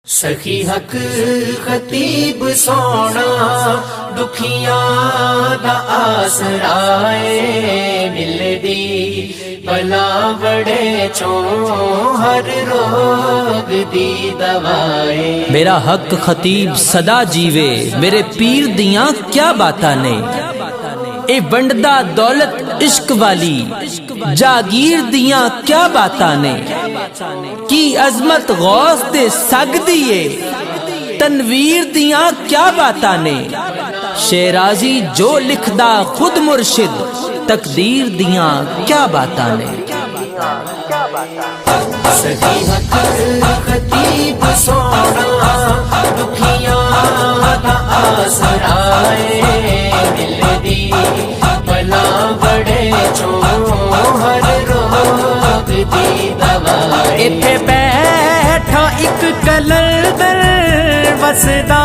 सखी हक खतीब सोना दुखियां दा आसराए मिलदी भला बड़े चों हर रोग दी दवाए। मेरा हक खतीब सदा जीवे मेरे पीर दियां क्या बातां ने। ए वंडदा दौलत इश्क वाली जागीर दियां क्या बातां ने। की अजमत गौस दे सकदी है तनवीर दियां क्या बातां ने। शेराजी जो लिखदा खुद मुर्शिद तकदीर दियां क्या बातां ने। सखी हक खतीब सोना दुखियां दा आसराए मिलदी भला बड़े चों हर रोग दी दवाए। इत्थे बैठा इक कलंदर वसदा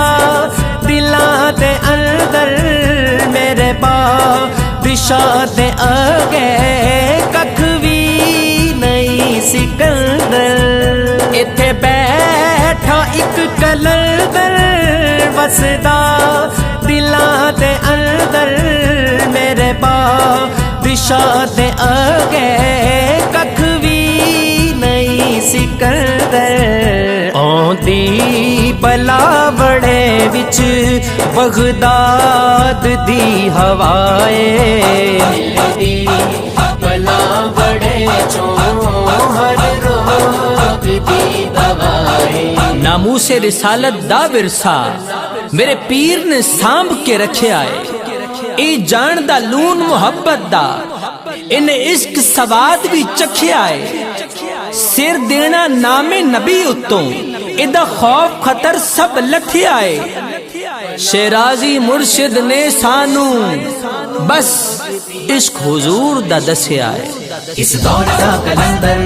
दिलां दे अंदर मेरे बादशाह दे अगे कख भी नहीं सिकंदर। इत्थे बैठा इक कलंदर वसदा दिलां दे अंदर मेरे बादशाह दे अगे कख भी नहीं सिकंदर। औंदी बला बड़े विच बगदाद दी हवाए मिलदी भला बड़े चों हर रोग दी दवाए। नामूसे रिसालत दा विरसा मेरे पीर ने सांभ के रखिया है। ए जान दा लून मुहब्बत दा इन इश्क सवाद भी चखिया है। सिर देना नामे नबी उत्तों इदा खौफ खतर सब लथिया है। शेराजी मुर्शिद ने सानू बस इश्क हुजूर दा दसिया है। इस दौर दा कलंदर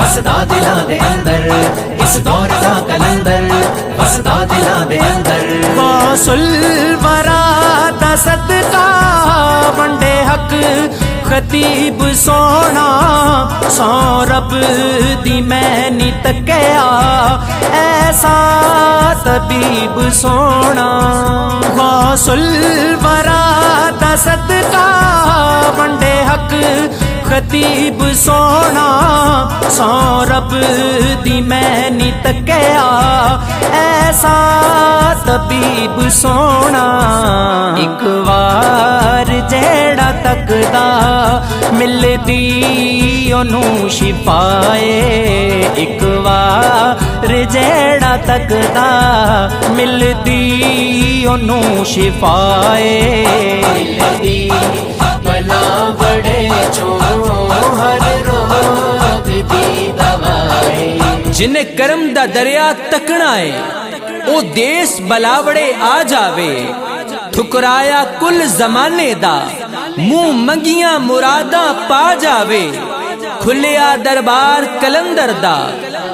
वसदा दिलां दे अंदर इस दौर दा कलंदर वसदा दिलां दे अंदर। गौसुल वरा दा सदका वंडे हक खतीब सोना सौ रब दी मैनी तकया ऐसा तबीब सोना। गौसुल वरा दा सदका वंडे हक खतीब सोना सौ रब दी मैनी तकया ऐसा तबीब सोना। एक वार जेड़ा तकदा मिलदी ओनू शिफाए। एक वार जेड़ा तकदा मिलदी ओनू शिफाए। मिलदी भला बड़े चों हर रोग दी दवाए। जिन्हें करम दा दरिया तकना है ओ देश बलावड़े आ जावे। ठुकराया कुल जमाने दा मुंह मंगिया मुरादा पा जावे। खुलिया दरबार कलंदर दा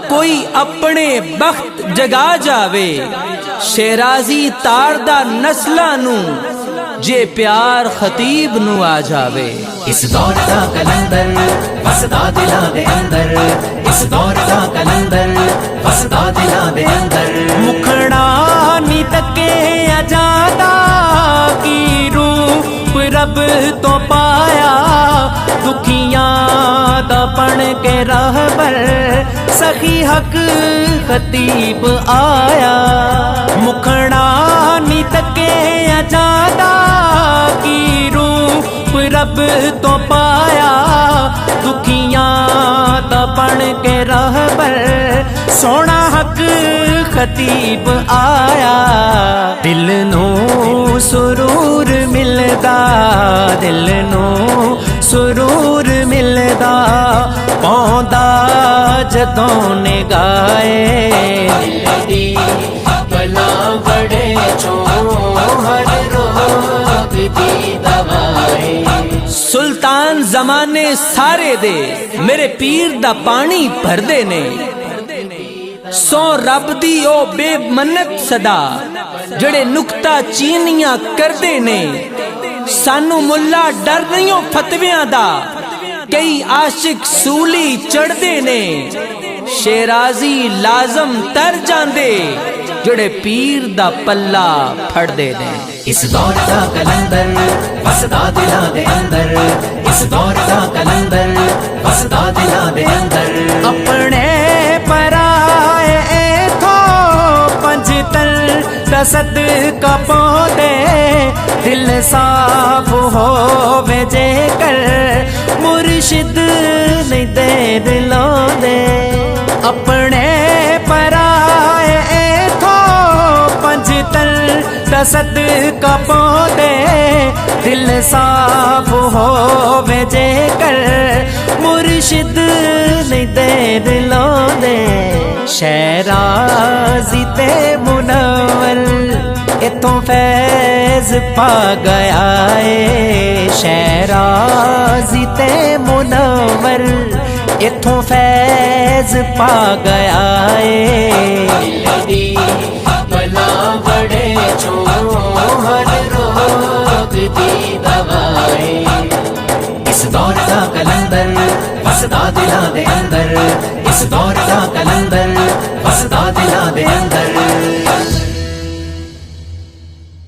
कोई अपने बख्त जगा जावे। शेराजी तार दा नस्ला नू जे प्यार खतीब नू आ जावे। इस दौर दा कलंदर वसदा दिलां दे अंदर इस दौर दा कलंदर वसदा दिलां दे अंदर। मुखड़ा नी तके अजादा की रूप रब तो पाया दुखियां दा बन के रहबर सखी हक खतीब आया। मुखड़ा नी तके अजादा की रूप रब तो पाया दुखियां दा बन के रहबर सोना हक खतीब आया। दिल नू सुरूर मिलदा दिल नू सुरूर मिलदा पौंदा जदों ने गाए। मिलदी भला बड़े चों हर रोग दी दवाए। सुल्तान जमाने सारे दे मेरे पीर दा पानी भरदे ने। सौ रब दी ओ बेमन्नत सदा जड़े नुक्ता चीनियां करदे ने। सानू मुल्ला डर नहीं फतवियां दा कई आशिक सूली चढ़दे ने। शेराजी लाजम तर जांदे जोड़े पीर दा पल्ला फड़दे ने। इस दौर दा कलंदर वसदा दिलां दे अंदर, इस दौर दा कलंदर वसदा दिलां दे अंदर। अपने पराए एथो पंजतन दा सदका पाउंदे, दिल साफ होवे जेकर मुर्शिद नहीं दे दिलांदे। अपने पराए एथो पंजतन दा सदका पाउंदे, दिल साफ होवे जेकर मुर्शिद नहीं दे दिलांदे। शहराजी ते मुनव्वर इथों फैज पा गया है, शहराजी ते मुनव्वर इथों फैज पा गया है। भला बड़े छो हर रोग दी दवाए। इस दौर दा कलंदर वसदा दिलां दे अंदर, इस दौर दा कलंदर